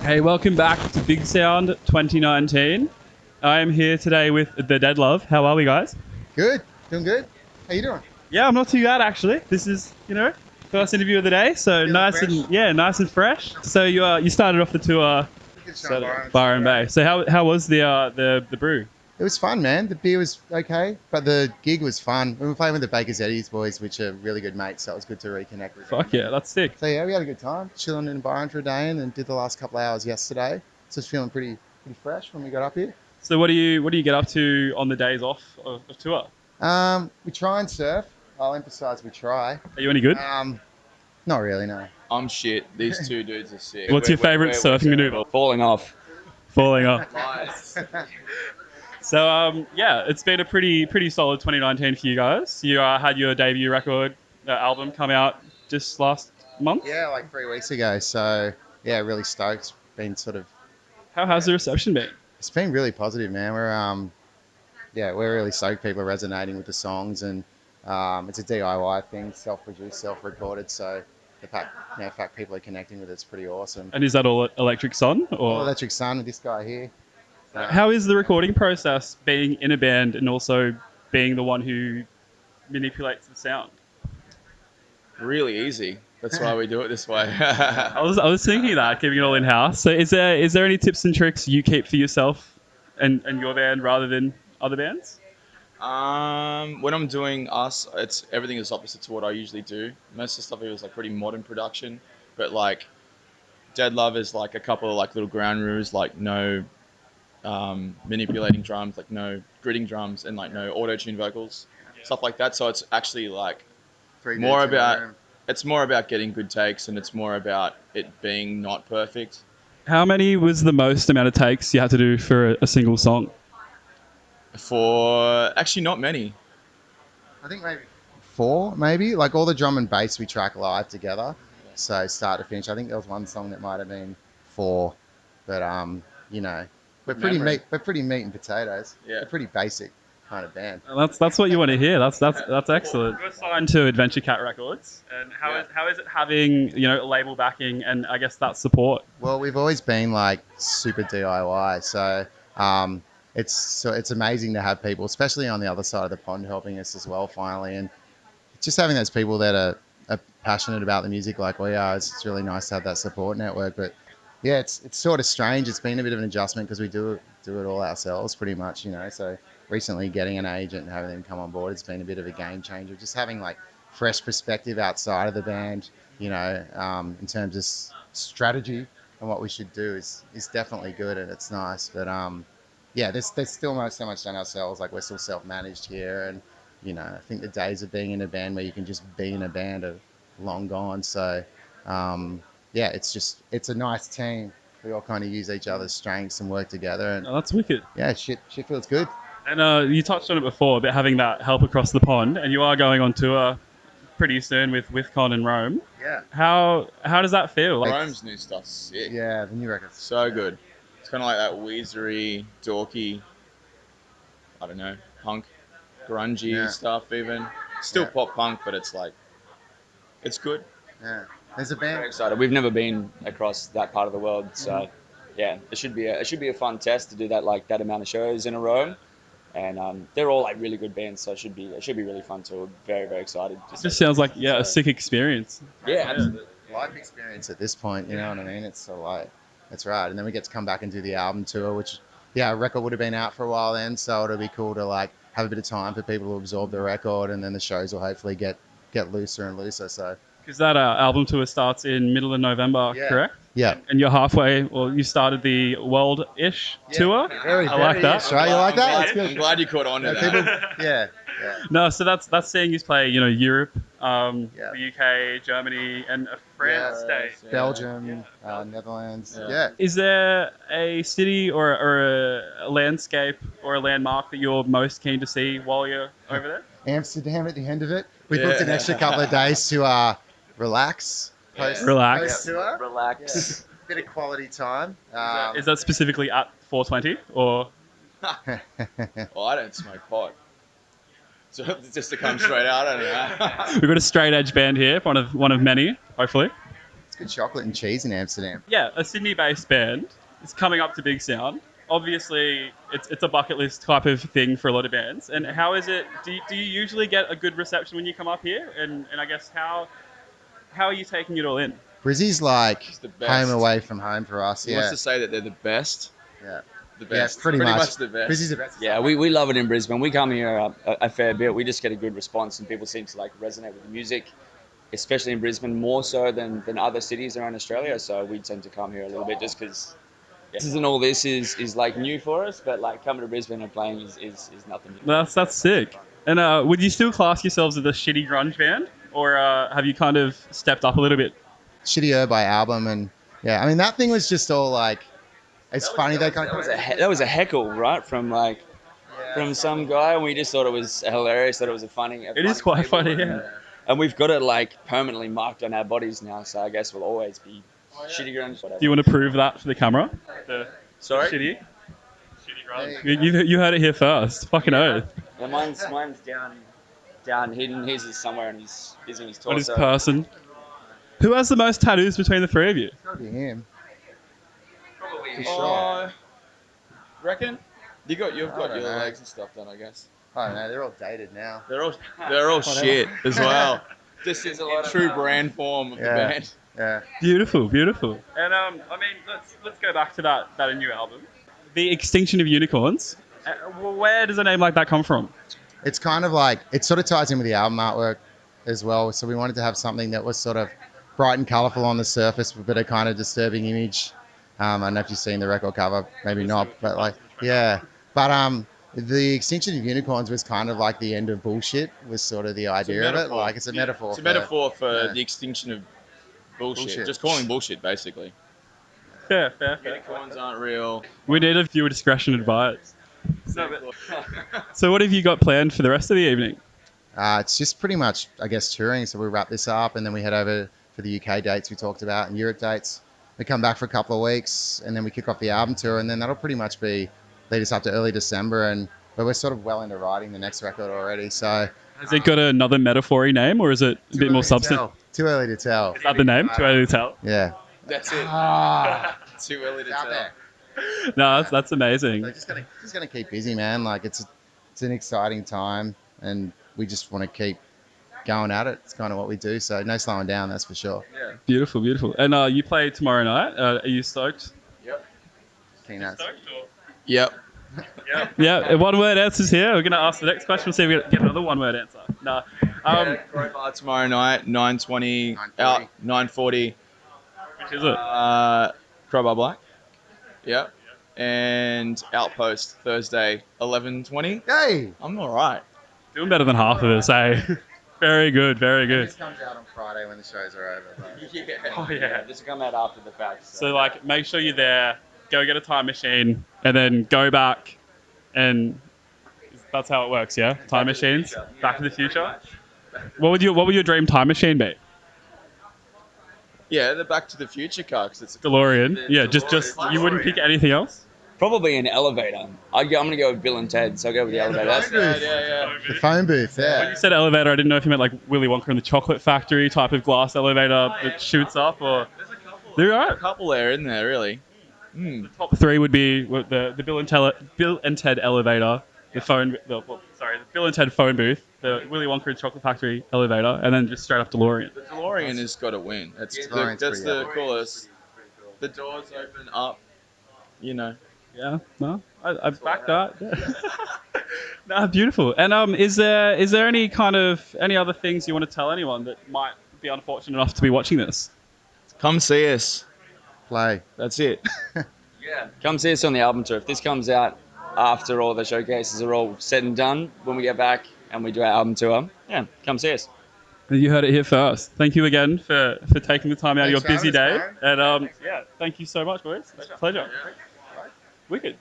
Hey, welcome back to BigSound 2019. I am here today with the Dead Love. How are we, guys? Good, doing good. How you doing? Yeah, I'm not too bad actually. This is, first interview of the day, so Feeling nice fresh? nice and fresh. So you started off the tour Byron Bay. So how was the brew? It was fun, man. The beer was okay, but the gig was fun. We were playing with the Baker's Eddies boys, which are really good mates, so it was good to reconnect with them. Fuck yeah, that's sick. So yeah, we had a good time, chilling in Byron for a day, and then did the last couple of hours yesterday. So it's feeling pretty fresh when we got up here. So what do you get up to on the days off of tour? We try and surf. I'll emphasise we try. Are you any good? Not really, no. I'm shit. These two dudes are sick. What's your favourite surfing maneuver? Falling off. Falling off. Nice. So it's been a pretty solid 2019 for you guys. You had your debut record album come out just last month. Yeah, like 3 weeks ago. So yeah, really stoked. Been sort of. How has the reception been? It's been really positive, man. We're really stoked. People are resonating with the songs, and it's a DIY thing, self-produced, self-recorded. So the fact people are connecting with it's pretty awesome. And is that all Electric Sun or Electric Sun with this guy here? How is the recording process being in a band and also being the one who manipulates the sound? Really easy. That's why we do it this way. I was thinking that, keeping it all in house. So is there any tips and tricks you keep for yourself and your band rather than other bands? When I'm doing us, everything is opposite to what I usually do. Most of the stuff here is like pretty modern production, but like Dead Love is like a couple of like little ground rules, like no manipulating drums, like no gritting drums, and like no auto-tune vocals, stuff like that. So it's actually like more about getting good takes, and it's more about it being not perfect. How many was the most amount of takes you had to do for a single song? For actually not many. I think maybe 4, maybe. Like all the drum and bass we track live together, so start to finish. I think there was one song that might have been 4, but we're pretty meat and potatoes. Yeah. We're pretty basic kind of band. That's what you want to hear. That's excellent. You're signed to Adventure Cat Records, and how is it having label backing and I guess that support? Well, we've always been like super DIY, so it's amazing to have people, especially on the other side of the pond, helping us as well. Finally, and just having those people that are passionate about the music like we are, it's really nice to have that support network. But yeah, it's sort of strange. It's been a bit of an adjustment because we do it all ourselves pretty much, So recently getting an agent and having them come on board, it's been a bit of a game changer. Just having like fresh perspective outside of the band, in terms of strategy and what we should do is definitely good, and it's nice. But there's still so much done ourselves. Like we're still self-managed here, and I think the days of being in a band where you can just be in a band are long gone. So it's a nice team. We all kind of use each other's strengths and work together. And that's wicked. Yeah, shit feels good. And you touched on it before about having that help across the pond, and you are going on tour pretty soon with Con and Rome. Yeah. How does that feel? Rome's new stuff's sick. Yeah, the new record's so good. It's kind of like that Weezery, dorky, I don't know, punk, grungy stuff even. Still pop punk, but it's like, it's good. Yeah. There's a band. Very excited. We've never been across that part of the world, so yeah, it should be a fun test to do that amount of shows in a row, and they're all like really good bands, so it should be really fun too. We're very, very excited. It just sounds like a sick experience. Yeah, absolutely. Life experience at this point, you know what I mean? It's so like, that's right. And then we get to come back and do the album tour, which a record would have been out for a while then, so it'll be cool to like have a bit of time for people to absorb the record, and then the shows will hopefully get looser and looser. So. Because that album tour starts in middle of November, correct? Yeah. And you're halfway, you started the world-ish tour. Very, I like that. Right? You like that? That's I'm good. glad you caught on to that. Yeah. No, so that's seeing you play, Europe, the UK, Germany, and a France state. Belgium, Netherlands. Yeah. Is there a city or a landscape or a landmark that you're most keen to see while you're over there? Amsterdam at the end of it. We booked an extra couple of days to relax. Relax. Tour. Relax. Yeah. Bit of quality time. Is that specifically at 420 or? Well, I don't smoke pot. So just to come straight out, I don't know. We've got a straight edge band here, one of many, hopefully. good chocolate and cheese in Amsterdam. Yeah, a Sydney-based band is coming up to BigSound. Obviously, it's a bucket list type of thing for a lot of bands. And how is it? Do you usually get a good reception when you come up here? And I guess how are you taking it all in? Brizzy's like It's the best. home away from home for us. He Yeah, wants to say that they're the best. yeah, The yeah. best. Pretty much the best. Brizzy's the best. Yeah, we love it in Brisbane. We come here a fair bit. We just get a good response, and people seem to like resonate with the music, especially in Brisbane, more so than other cities around Australia. So we tend to come here a little bit just because this isn't all this is like new for us, but like coming to Brisbane and playing is nothing new. That's sick. And would you still class yourselves as a shitty grunge band, or have you kind of stepped up a little bit? Shitty by album, and yeah, I mean that thing was just all like. It's funny they kind of. That was a heckle, right? From some guy, and we just thought it was hilarious. Thought it was a funny. It is quite funny, yeah. And we've got it like permanently marked on our bodies now, so I guess we'll always be shitty grunge. Whatever. Do you want to prove that for the camera? Sorry? Shitty grunge. You heard it here first. Fucking oath. Yeah, mine's down hidden. His is somewhere in his torso. On his person. Who has the most tattoos between the three of you? It's gotta be him. Probably. Sure. Reckon? You've got I your don't know. legs and stuff done, I guess. I don't know. They're all dated now. They're all shit as well. This is a lot of, true brand form of the Yeah. band. Yeah. Beautiful. And I mean, let's go back to that new album, The Extinction of Unicorns. Where does a name like that come from? It's kind of like it sort of ties in with the album artwork as well. So we wanted to have something that was sort of bright and colourful on the surface, but a kind of disturbing image. I don't know if you've seen the record cover, maybe not, but like, yeah. But the Extinction of Unicorns was kind of like the end of bullshit, was sort of the idea of it. Like, it's a metaphor. It's a metaphor for yeah. the extinction of bullshit. Bullshit. Just calling bullshit, basically. Fair. Unicorns aren't real. We need a viewer discretion advised. So what have you got planned for the rest of the evening? It's just pretty much, I guess, touring. So we wrap this up, and then we head over for the UK dates we talked about and Europe dates. We come back for a couple of weeks, and then we kick off the album tour, and then that'll pretty much lead us up to early December. But we're sort of well into writing the next record already. So Has it got another metaphor-y name, or is it a bit more substance? Too early to tell. Is that the name? Too early to tell. Yeah. That's it. Too early to Out tell. there. No, that's amazing. So just gonna keep busy, man. Like it's an exciting time, and we just want to keep going at it. It's kind of what we do. So no slowing down, that's for sure. Yeah. Beautiful. And you play tomorrow night. Are you stoked? Yep. Peanuts. Yep. Yeah. One-word answers here. We're gonna ask the next question. We'll see if we get another one-word answer. No. Crowbar tomorrow night, 9:20, 9:40. out 9:40. Which is it? Crowbar Black. Yep. And Outpost Thursday, 11:20. Hey. I'm all right. Doing better than half of us, eh? Very good. This comes out on Friday when the shows are over. Oh yeah. This will come out after the fact. So like, make sure you're there. Go get a time machine, and then go back, and that's how it works. Yeah, time machines. Back to the Future. What would your dream time machine be? Yeah, the Back to the Future car, 'cause it's DeLorean. Yeah, just you wouldn't pick anything else. Probably an elevator. I'm going to go with Bill and Ted, so I'll go with the elevator. That's yeah. The phone booth, When yeah. you said elevator, I didn't know if you meant like Willy Wonka in the Chocolate Factory type of glass elevator that shoots up, or there a are. couple there, isn't there? Really. Top three would be the Bill and Ted elevator, the Bill and Ted phone booth, the Willy Wonka and Chocolate Factory elevator, and then just straight up DeLorean. The DeLorean has got to win. That's DeLorean's that's pretty the epic. coolest. The doors open up. You know. Yeah, no, I back that. No, beautiful. And is there any other things you want to tell anyone that might be unfortunate enough to be watching this? Come see us. Play. That's it. Yeah. Come see us on the album tour. If this comes out after all the showcases are all said and done, when we get back and we do our album tour, yeah, come see us. You heard it here first. Thank you again for taking the time out of your Thanks for busy day. having us, And thank you so much, boys. Pleasure. Wicked.